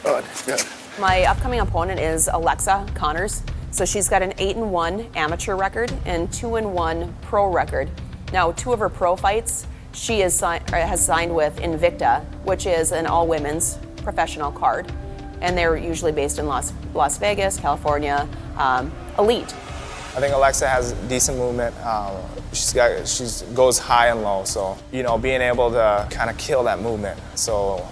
[SPEAKER 5] Good, good.
[SPEAKER 1] My upcoming opponent is Alexa Connors. So she's got an 8-1 amateur record and 2-1 pro record. Now, 2 of her pro fights, she has signed with Invicta, which is an all-women's professional card. And they're usually based in Las Vegas, California, elite.
[SPEAKER 6] I think Alexa has decent movement. She goes high and low, so being able to kind of kill that movement. So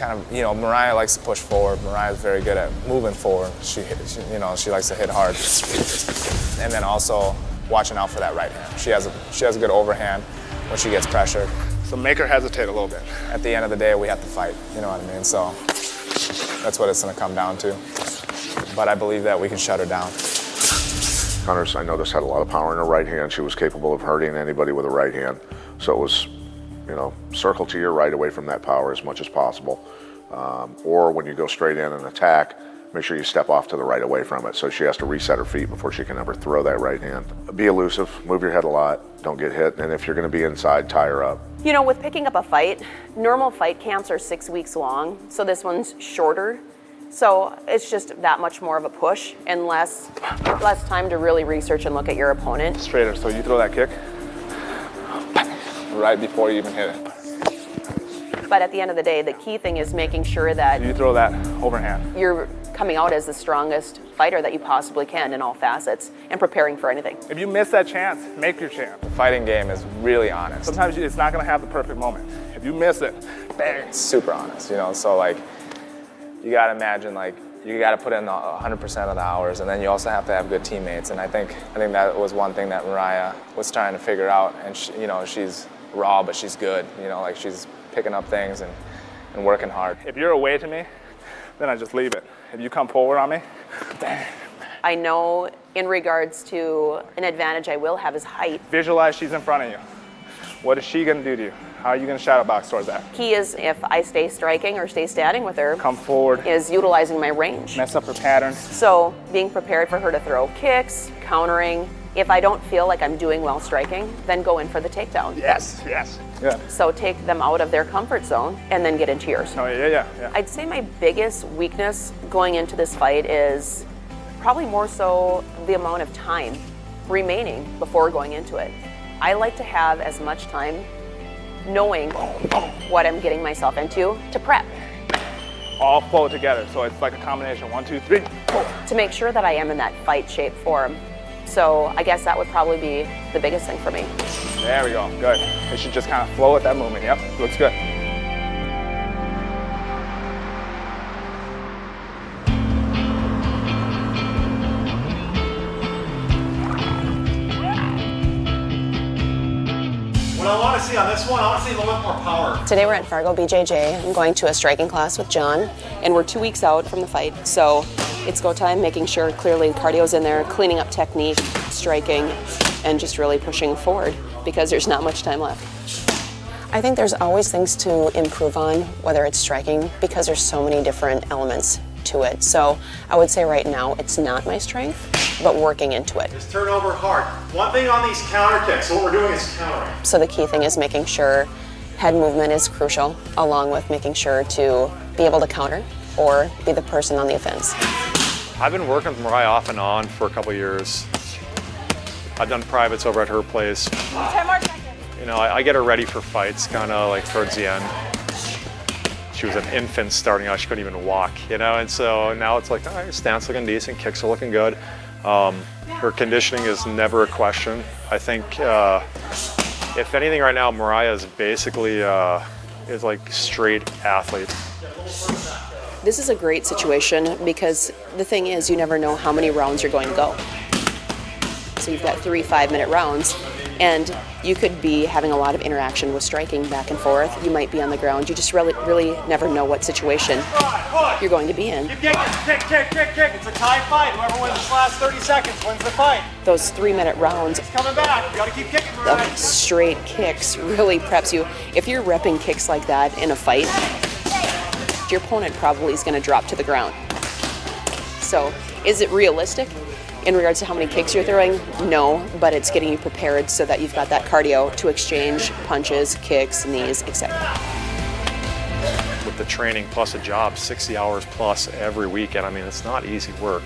[SPEAKER 6] Mariah likes to push forward. Mariah's very good at moving forward. She likes to hit hard. And then also watching out for that right hand. She has a good overhand when she gets pressured.
[SPEAKER 5] So make her hesitate a little bit.
[SPEAKER 6] At the end of the day, we have to fight. You know what I mean? So that's what it's going to come down to. But I believe that we can shut her down.
[SPEAKER 2] Connors, I noticed, had a lot of power in her right hand. She was capable of hurting anybody with a right hand. So it was, circle to your right away from that power as much as possible. Or when you go straight in and attack, make sure you step off to the right away from it. So she has to reset her feet before she can ever throw that right hand. Be elusive, move your head a lot, don't get hit. And if you're going to be inside, tie her up.
[SPEAKER 1] With picking up a fight, normal fight camps are 6 weeks long. So this one's shorter. So it's just that much more of a push and less time to really research and look at your opponent.
[SPEAKER 5] Straighter, so you throw that kick right before you even hit it.
[SPEAKER 1] But at the end of the day, the key thing is making sure that
[SPEAKER 5] you throw that overhand.
[SPEAKER 1] You're coming out as the strongest fighter that you possibly can in all facets and preparing for anything.
[SPEAKER 5] If you miss that chance, make your chance.
[SPEAKER 6] The fighting game is really honest.
[SPEAKER 5] Sometimes it's not going to have the perfect moment. If you miss it, bang.
[SPEAKER 6] It's super honest, so you got to imagine you got to put in 100% of the hours, and then you also have to have good teammates. And I think that was one thing that Mariah was trying to figure out. And she's raw, but she's good. She's picking up things and working hard.
[SPEAKER 5] If you're away to me, then I just leave it. If you come forward on me, bang.
[SPEAKER 1] I know in regards to an advantage I will have is height.
[SPEAKER 5] Visualize she's in front of you. What is she gonna do to you? How are you gonna shadow box towards that?
[SPEAKER 1] Key is if I stay striking or stay standing with her.
[SPEAKER 5] Come forward.
[SPEAKER 1] Is utilizing my range.
[SPEAKER 5] Mess up her pattern.
[SPEAKER 1] So being prepared for her to throw kicks, countering. If I don't feel like I'm doing well striking, then go in for the takedown.
[SPEAKER 5] Yes. Good.
[SPEAKER 1] So take them out of their comfort zone and then get into yours.
[SPEAKER 5] Oh, yeah.
[SPEAKER 1] I'd say my biggest weakness going into this fight is probably more so the amount of time remaining before going into it. I like to have as much time knowing what I'm getting myself into to prep.
[SPEAKER 5] All flow together, so it's like a combination, 1, 2, 3, 4.
[SPEAKER 1] To make sure that I am in that fight shape form. So I guess that would probably be the biggest thing for me.
[SPEAKER 5] There we go, good. It should just kind of flow with that movement, yep, looks good.
[SPEAKER 4] What I want to see on this one, I want to see a little bit more power.
[SPEAKER 1] Today we're at Fargo BJJ. I'm going to a striking class with John, and we're 2 weeks out from the fight. So it's go time, making sure clearly cardio's in there, cleaning up technique, striking, and just really pushing forward because there's not much time left. I think there's always things to improve on, whether it's striking, because there's so many different elements to it. So I would say right now it's not my strength, but working into it.
[SPEAKER 4] Just turn over hard. One thing on these counter kicks, what we're doing is countering.
[SPEAKER 1] So the key thing is making sure head movement is crucial, along with making sure to be able to counter or be the person on the offense.
[SPEAKER 10] I've been working with Mariah off and on for a couple years. I've done privates over at her place.
[SPEAKER 7] 10 more seconds.
[SPEAKER 10] I get her ready for fights kind of like towards the end. She was an infant starting out, she couldn't even walk, and so now it's like, all right, stance looking decent, kicks are looking good. Her conditioning is never a question. I think if anything right now, Mariah is basically is like straight athlete.
[SPEAKER 1] This is a great situation because the thing is you never know how many rounds you're going to go. So you've got 3 5-minute rounds. And you could be having a lot of interaction with striking back and forth. You might be on the ground. You just really never know what situation you're going to be in.
[SPEAKER 4] Keep kicking. Kick. It's a tie fight. Whoever wins this last 30 seconds wins the fight.
[SPEAKER 1] Those 3-minute rounds
[SPEAKER 4] It's coming back. You gotta keep kicking, Mariah.
[SPEAKER 1] of straight kicks really preps you. If you're repping kicks like that in a fight, your opponent probably is going to drop to the ground. So, is it realistic in regards to how many kicks you're throwing? No, but it's getting you prepared so that you've got that cardio to exchange punches, kicks, knees, etc.
[SPEAKER 10] With the training plus a job, 60 hours plus every weekend, I mean, it's not easy work.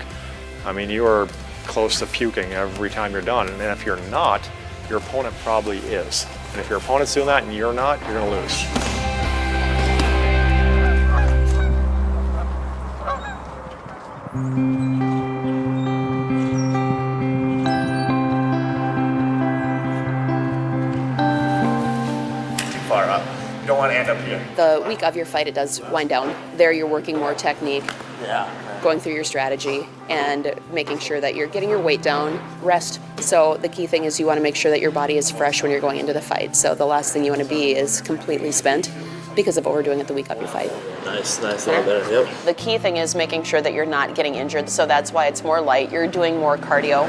[SPEAKER 10] I mean, you are close to puking every time you're done, and if you're not, your opponent probably is. And if your opponent's doing that and you're not, you're gonna lose.
[SPEAKER 6] Too far up. You don't want to end up here.
[SPEAKER 1] The week of your fight, it does wind down. There you're working more technique, going through your strategy, and making sure that you're getting your weight down, rest. So the key thing is you want to make sure that your body is fresh when you're going into the fight. So the last thing you want to be is completely spent because of what we're doing at the week of your fight.
[SPEAKER 11] Nice, a lot better, yep.
[SPEAKER 1] The key thing is making sure that you're not getting injured, so that's why it's more light. You're doing more cardio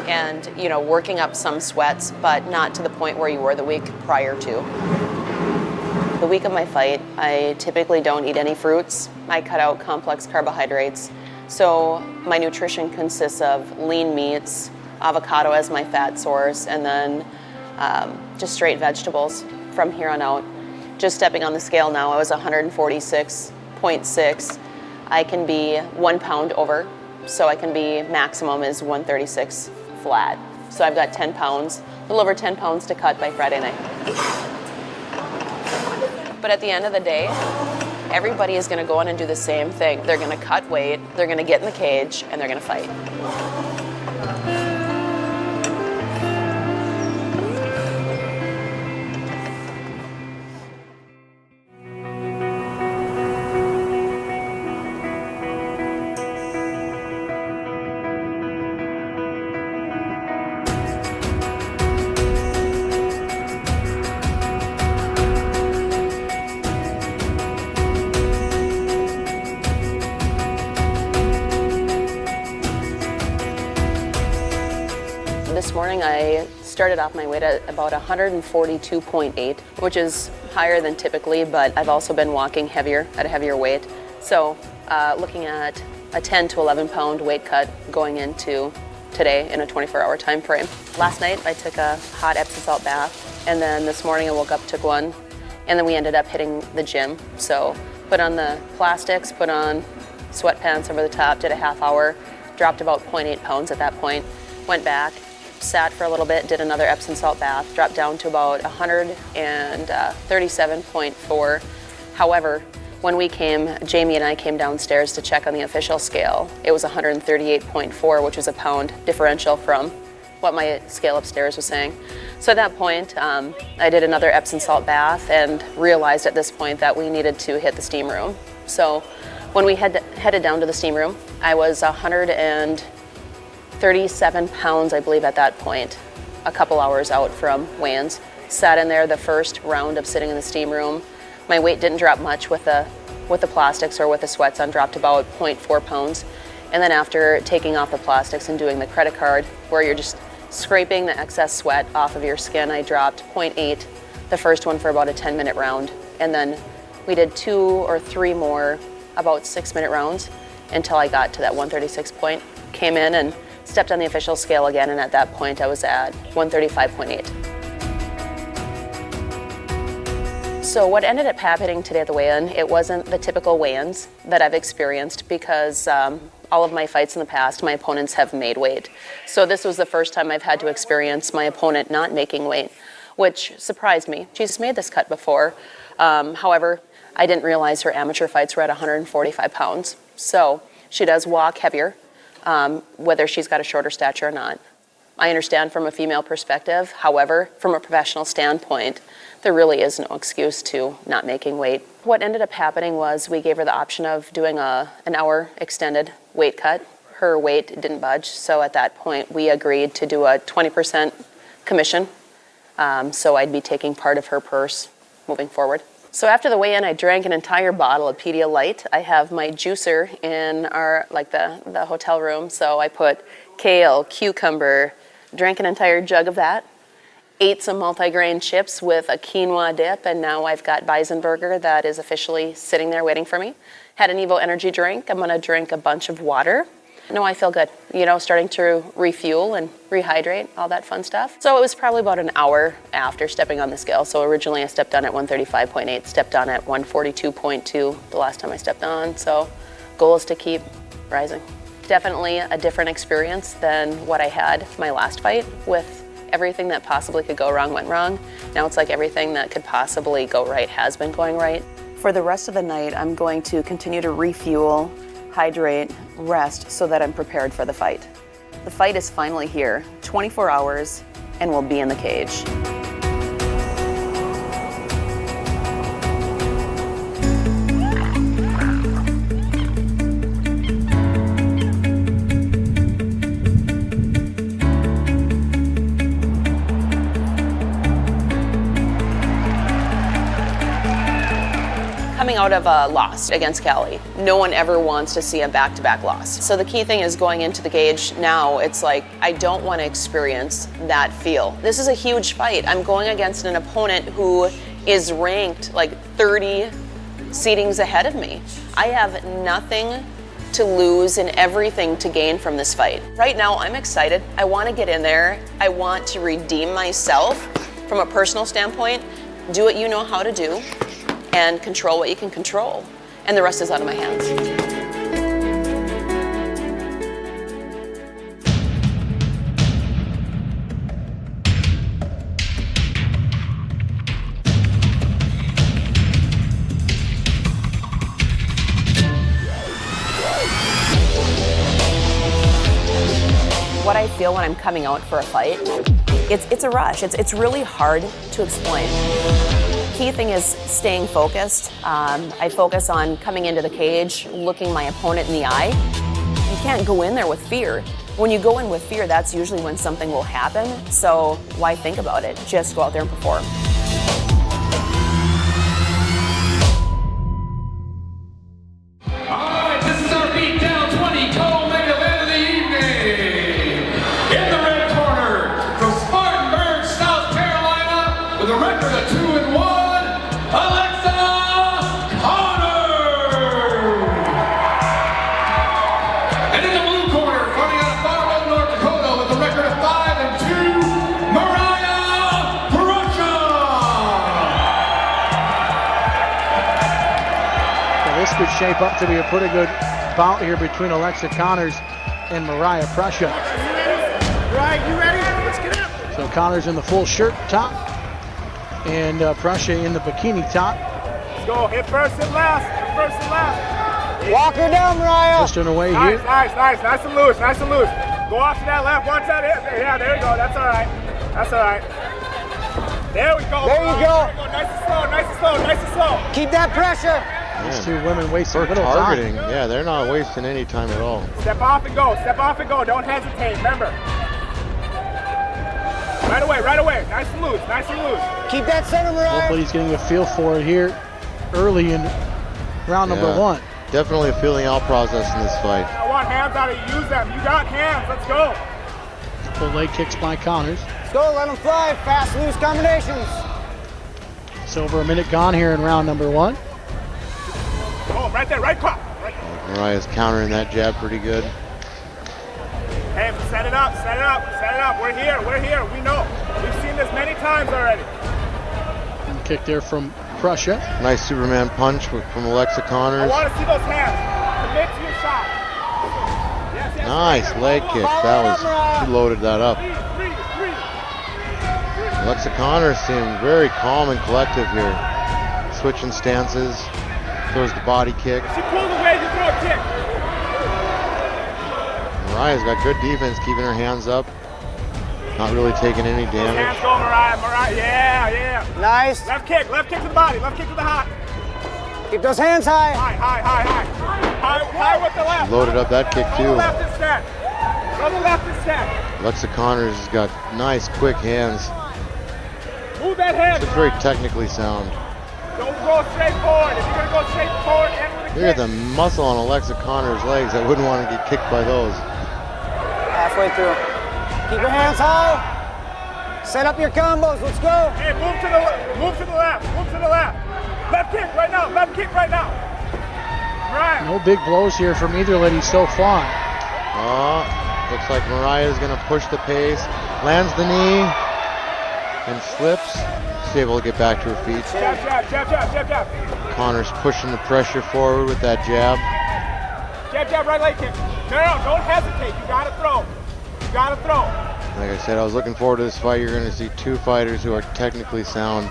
[SPEAKER 1] and, you know, working up some sweats, but not to the point where you were the week prior to. The week of my fight, I typically don't eat any fruits. I cut out complex carbohydrates. So my nutrition consists of lean meats, avocado as my fat source, and then just straight vegetables from here on out. Just stepping on the scale now, I was 146.6. I can be 1 pound over, so I can be maximum is 136 flat. So I've got 10 pounds, a little over 10 pounds to cut by Friday night. But at the end of the day, everybody is going to go in and do the same thing. They're going to cut weight, they're going to get in the cage, and they're going to fight. This morning I started off my weight at about 142.8, which is higher than typically, but I've also been walking heavier at a heavier weight. So looking at a 10 to 11 pound weight cut going into today in a 24-hour time frame. Last night I took a hot Epsom salt bath, and then this morning I woke up, took one, and then we ended up hitting the gym. So put on the plastics, put on sweatpants over the top, did a half hour, dropped about 0.8 pounds at that point, went back, sat for a little bit, did another Epsom salt bath, dropped down to about 137.4. However, when we came, Jamie and I came downstairs to check on the official scale. It was 138.4, which was a pound differential from what my scale upstairs was saying. So at that point, I did another Epsom salt bath and realized at this point that we needed to hit the steam room. So when we headed down to the steam room, I was 137 pounds, I believe, at that point, a couple hours out from weigh-ins. Sat in there the first round of sitting in the steam room. My weight didn't drop much with the plastics or with the sweats on, dropped about 0.4 pounds. And then after taking off the plastics and doing the credit card, where you're just scraping the excess sweat off of your skin, I dropped 0.8, the first one for about a 10-minute round. And then we did 2 or 3 more, about 6-minute rounds, until I got to that 136 point. Came in and stepped on the official scale again, and at that point I was at 135.8. So what ended up happening today at the weigh-in, it wasn't the typical weigh-ins that I've experienced, because all of my fights in the past, my opponents have made weight. So this was the first time I've had to experience my opponent not making weight, which surprised me. She's made this cut before. However, I didn't realize her amateur fights were at 145 pounds. So she does walk heavier, whether she's got a shorter stature or not. I understand from a female perspective. However, from a professional standpoint, there really is no excuse to not making weight. What ended up happening was we gave her the option of doing an hour extended weight cut. Her weight didn't budge, so at that point we agreed to do a 20% commission So I'd be taking part of her purse moving forward. So after the weigh-in, I drank an entire bottle of Pedialyte. I have my juicer in our, like the hotel room, so I put kale, cucumber, drank an entire jug of that, ate some multigrain chips with a quinoa dip, and now I've got Weizenburger that is officially sitting there waiting for me. Had an Evo energy drink. I'm gonna drink a bunch of water. No, I feel good. You know, starting to refuel and rehydrate, all that fun stuff. So it was probably about an hour after stepping on the scale. So originally I stepped on at 135.8, stepped on at 142.2 the last time I stepped on. So goal is to keep rising. Definitely a different experience than what I had my last fight, with everything that possibly could go wrong went wrong. Now it's like everything that could possibly go right has been going right. For the rest of the night, I'm going to continue to refuel, hydrate, rest, so that I'm prepared for the fight. The fight is finally here, 24 hours, and we'll be in the cage. Coming out of a loss against Cali, no one ever wants to see a back-to-back loss. So the key thing is going into the cage now, it's like, I don't want to experience that feel. This is a huge fight. I'm going against an opponent who is ranked like 30 seedings ahead of me. I have nothing to lose and everything to gain from this fight. Right now, I'm excited. I want to get in there. I want to redeem myself from a personal standpoint, do what you know how to do, and control what you can control. And the rest is out of my hands. What I feel when I'm coming out for a fight, it's a rush. It's really hard to explain. Key thing is staying focused. I focus on coming into the cage, looking my opponent in the eye. You can't go in there with fear. When you go in with fear, that's usually when something will happen. So why think about it? Just go out there and perform.
[SPEAKER 12] Could shape up to be a pretty good bout here between Alexa Connors and Mariah Prussia.
[SPEAKER 4] Right, you ready? Let's get up.
[SPEAKER 12] So Connors in the full shirt top and Prussia in the bikini top.
[SPEAKER 4] Let's go. Hit first and last. Hit first and last.
[SPEAKER 12] Walk her down, Mariah. Just on her way here.
[SPEAKER 4] Nice. Nice and loose. Nice and loose. Go off to that left. Watch that hit. Yeah, there you go. That's all right. That's all right. There we go.
[SPEAKER 12] There you go.
[SPEAKER 4] Nice and slow. Nice and slow. Nice and slow.
[SPEAKER 12] Keep that pressure. These two women wasting little
[SPEAKER 13] targeting.
[SPEAKER 12] time.
[SPEAKER 13] Yeah, they're not wasting any time at all.
[SPEAKER 4] Step off and go. Step off and go. Don't hesitate. Remember. Right away. Nice and loose. Nice and loose.
[SPEAKER 12] Keep that center, Mariah. Hopefully he's getting a feel for it here early in round number one.
[SPEAKER 13] Definitely a feeling out process in this fight.
[SPEAKER 4] I want hands out of you. Use them. You got hands. Let's go.
[SPEAKER 12] Full leg kicks by Connors.
[SPEAKER 14] Let's go. Let them fly. Fast, loose combinations.
[SPEAKER 12] It's over a minute gone here in round number one.
[SPEAKER 4] Oh, right there, right cop.
[SPEAKER 13] Mariah's countering that jab pretty good.
[SPEAKER 4] Hey, set it up. We're here. We know. We've seen this many times already.
[SPEAKER 12] And kick there from Prussia.
[SPEAKER 13] Nice Superman punch from Alexa Connors.
[SPEAKER 4] I want to see those hands. Commit to your shot. Yes,
[SPEAKER 13] nice leg kick. That was, she loaded that up. Alexa Connors seemed very calm and collective here. Switching stances. Throws the body kick.
[SPEAKER 4] She pulled away, you throw a kick.
[SPEAKER 13] Mariah's got good defense, keeping her hands up. Not really taking any damage.
[SPEAKER 4] Hands go, Mariah. Yeah.
[SPEAKER 14] Nice.
[SPEAKER 4] Left kick to the body. Left kick to the heart.
[SPEAKER 14] Keep those hands high.
[SPEAKER 4] High with the left.
[SPEAKER 13] Loaded up that kick too.
[SPEAKER 4] Throw the left instead.
[SPEAKER 13] Alexa Connors has got nice, quick hands.
[SPEAKER 4] Move that head.
[SPEAKER 13] It's very technically sound.
[SPEAKER 4] Don't go straight forward. If you're going to go straight forward and with a
[SPEAKER 13] Look at
[SPEAKER 4] kick.
[SPEAKER 13] the muscle on Alexa Connor's legs. I wouldn't want to get kicked by those.
[SPEAKER 14] Halfway through. Keep your hands high. Set up your combos. Let's go.
[SPEAKER 4] Hey, move to the left. Move to the left. Move to the left. Left kick right now. Left kick right now. Mariah.
[SPEAKER 12] No big blows here from either lady so far.
[SPEAKER 13] Oh, looks like Mariah's going to push the pace. Lands the knee and slips. She's able to get back to her feet.
[SPEAKER 4] Jab, jab, jab, jab, jab, jab.
[SPEAKER 13] Connor's pushing the pressure forward with that jab.
[SPEAKER 4] Jab, jab, right leg kick. No, don't hesitate. You got to throw. You got to throw.
[SPEAKER 13] Like I said, I was looking forward to this fight. You're going to see two fighters who are technically sound,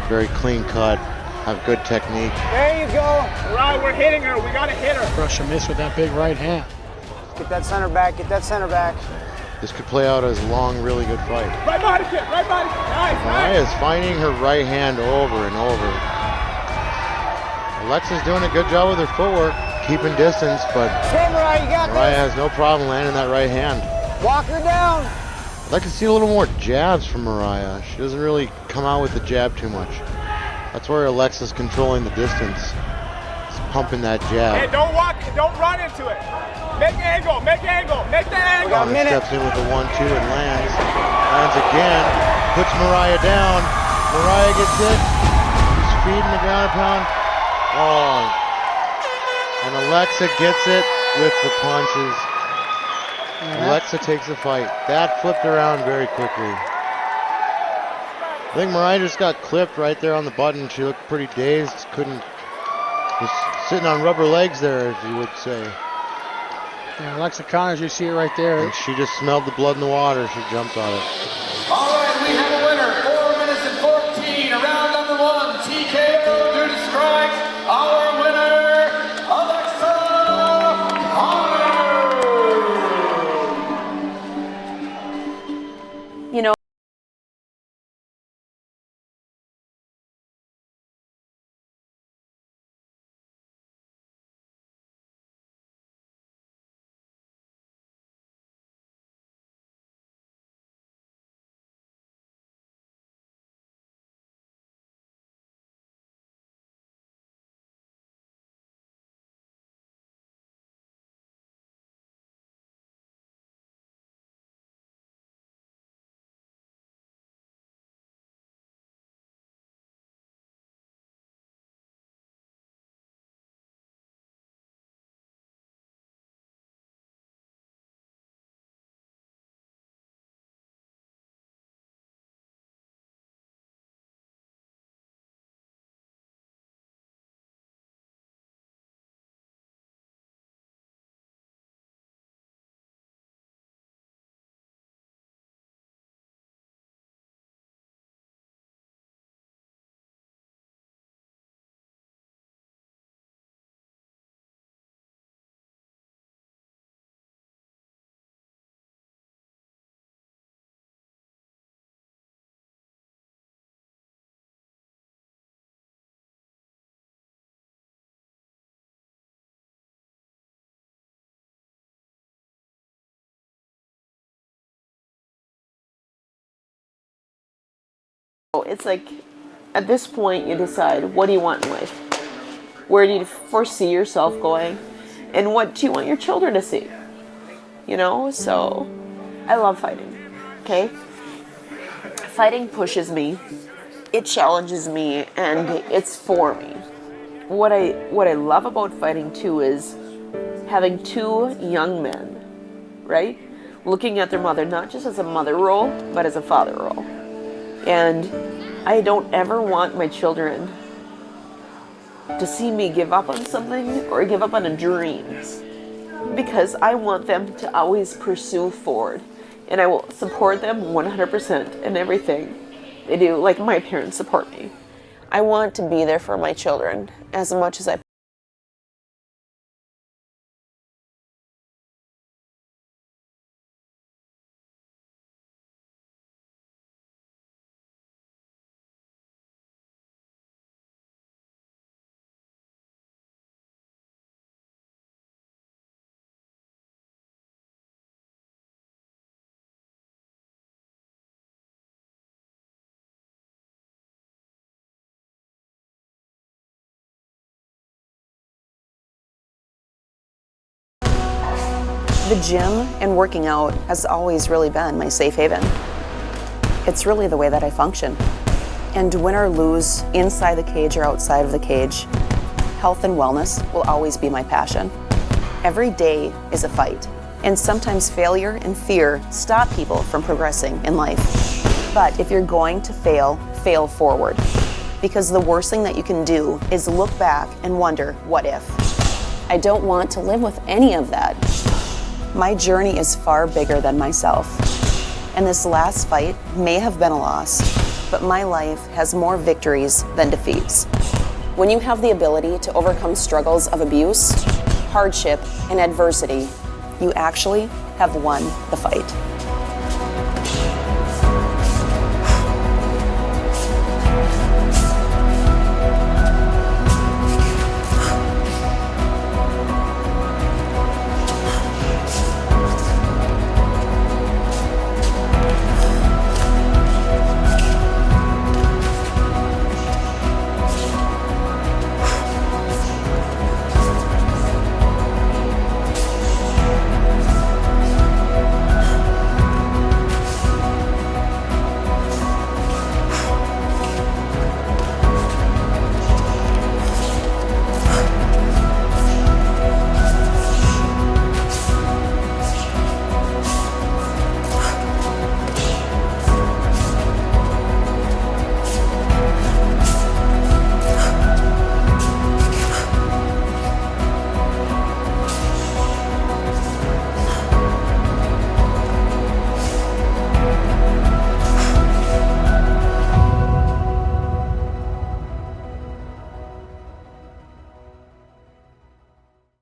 [SPEAKER 13] very clean cut, have good technique.
[SPEAKER 14] There you go.
[SPEAKER 4] Right, we're hitting her. We got to hit her.
[SPEAKER 12] Prussia missed with that big right hand.
[SPEAKER 14] Get that center back. Get that center back.
[SPEAKER 13] This could play out as a long, really good fight.
[SPEAKER 4] Right body kick. Right body kick. Nice,
[SPEAKER 13] Mariah
[SPEAKER 4] nice.
[SPEAKER 13] is finding her right hand over and over. Alexa's doing a good job with her footwork, keeping distance, but
[SPEAKER 14] Straight, Mariah, you got
[SPEAKER 13] Mariah
[SPEAKER 14] this.
[SPEAKER 13] has no problem landing that right hand.
[SPEAKER 14] Walk her down.
[SPEAKER 13] I'd like to see a little more jabs from Mariah. She doesn't really come out with the jab too much. That's where Alexa's controlling the distance. She's pumping that jab.
[SPEAKER 4] Hey, don't walk. Don't run into it. Make angle. Make angle. Make the angle.
[SPEAKER 14] got a minute.
[SPEAKER 13] Steps in with the 1-2 and lands. Lands again. Puts Mariah down. Mariah gets hit. She's feeding the ground and pound. Oh. And Alexa gets it with the punches. Alexa takes the fight. That flipped around very quickly. I think Mariah just got clipped right there on the button. She looked pretty dazed. Was sitting on rubber legs there, as you would say.
[SPEAKER 12] And Alexa Connors, you see it right there.
[SPEAKER 13] And she just smelled the blood in the water. She jumped on it.
[SPEAKER 15] All right, we have a winner. 4 minutes and 14. Round number 1. TKO due to strikes. Our winner, Alexa Connors.
[SPEAKER 1] You know, it's like at this point you decide, what do you want in life? Where do you foresee yourself going? And what do you want your children to see? You know, so I love fighting, okay? Fighting pushes me, it challenges me, and it's for me. What I love about fighting too is having two young men, right? Looking at their mother, not just as a mother role, but as a father role. And I don't ever want my children to see me give up on something or give up on a dream, because I want them to always pursue forward, and I will support them 100% in everything they do, like my parents support me. I want to be there for my children as much as I The gym and working out has always really been my safe haven. It's really the way that I function. And win or lose, inside the cage or outside of the cage, health and wellness will always be my passion. Every day is a fight, and sometimes failure and fear stop people from progressing in life. But if you're going to fail, fail forward. Because the worst thing that you can do is look back and wonder, what if? I don't want to live with any of that. My journey is far bigger than myself. And this last fight may have been a loss, but my life has more victories than defeats. When you have the ability to overcome struggles of abuse, hardship, and adversity, you actually have won the fight.